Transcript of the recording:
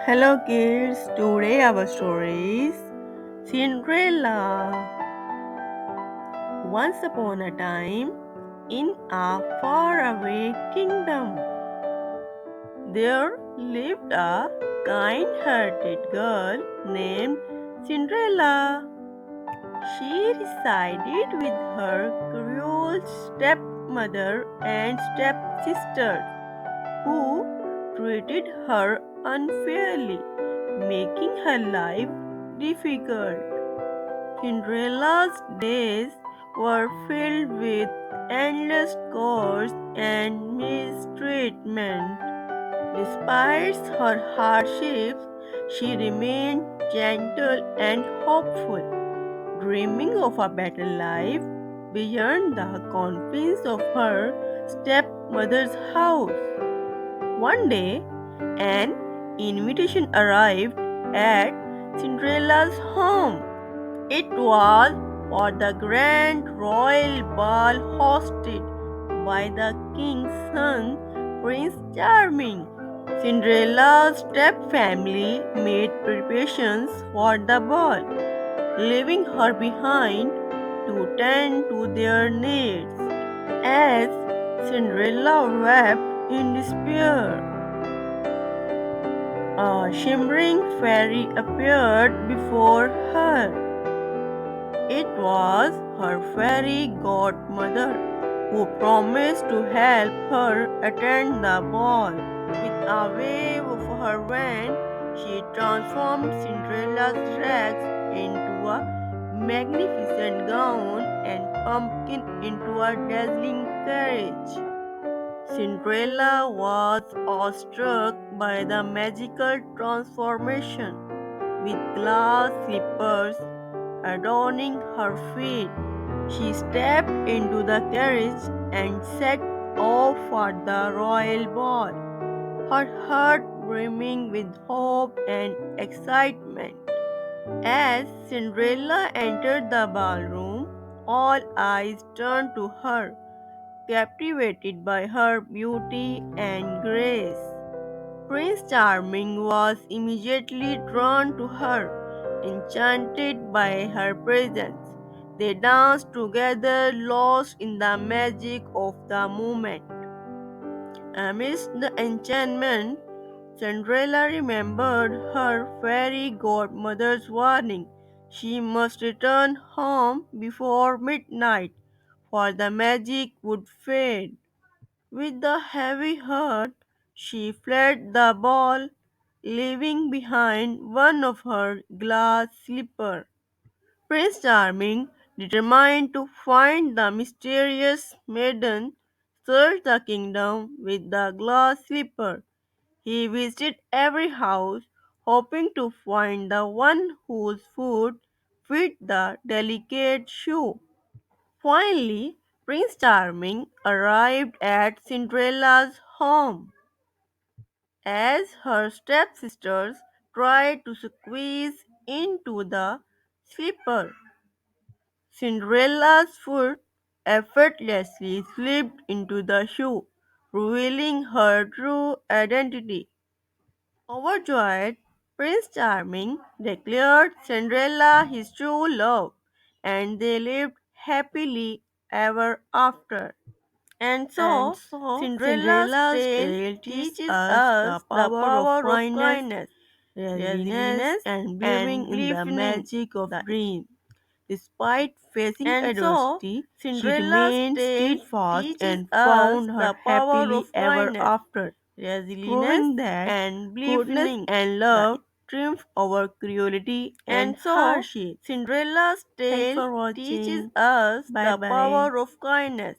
Hello kids, today our story is Cinderella. Once upon a time, in a faraway kingdom, there lived a kind-hearted girl named Cinderella. She resided with her cruel stepmother and stepsisters who treated her unfairly, making her life difficult. Cinderella's days were filled with endless chores and mistreatment. Despite her hardships, she remained gentle and hopeful, dreaming of a better life beyond the confines of her stepmother's house. One day, an invitation arrived at Cinderella's home. It was for the grand royal ball hosted by the king's son, Prince Charming. Cinderella's step-family made preparations for the ball, leaving her behind to tend to their needs. As Cinderella wept in despair, a shimmering fairy appeared before her. It was her fairy godmother who promised to help her attend the ball. With a wave of her wand, she transformed Cinderella's rags into a magnificent gown and pumpkin into a dazzling carriage. Cinderella was awestruck by the magical transformation. With glass slippers adorning her feet, she stepped into the carriage and set off for the royal ball, her heart brimming with hope and excitement. As Cinderella entered the ballroom, all eyes turned to her, captivated by her beauty and grace. Prince Charming was immediately drawn to her, enchanted by her presence. They danced together, lost in the magic of the moment. Amidst the enchantment, Cinderella remembered her fairy godmother's warning. She must return home before midnight, for the magic would fade. With a heavy heart, she fled the ball, leaving behind one of her glass slippers. Prince Charming, determined to find the mysterious maiden, searched the kingdom with the glass slipper. He visited every house, hoping to find the one whose foot fit the delicate shoe. Finally, Prince Charming arrived at Cinderella's home. As her stepsisters tried to squeeze into the slipper, Cinderella's foot effortlessly slipped into the shoe, revealing her true identity. Overjoyed, Prince Charming declared Cinderella his true love, and they lived happily ever after. And so, Cinderella's Cinderella's tale tale teaches teaches us us the the power power of of kindness, kindness, resilience, resilience, and believing and in the believing in magic of the dreams. Despite facing and so adversity, she Cinderella's remained tale steadfast teaches and us found her the power happily of ever kindness, after, resilience, proving that and goodness believing and the love triumph over cruelty and and so hardship. Cinderella's Thanks tale for teaches watching. us Bye the bye. power of kindness,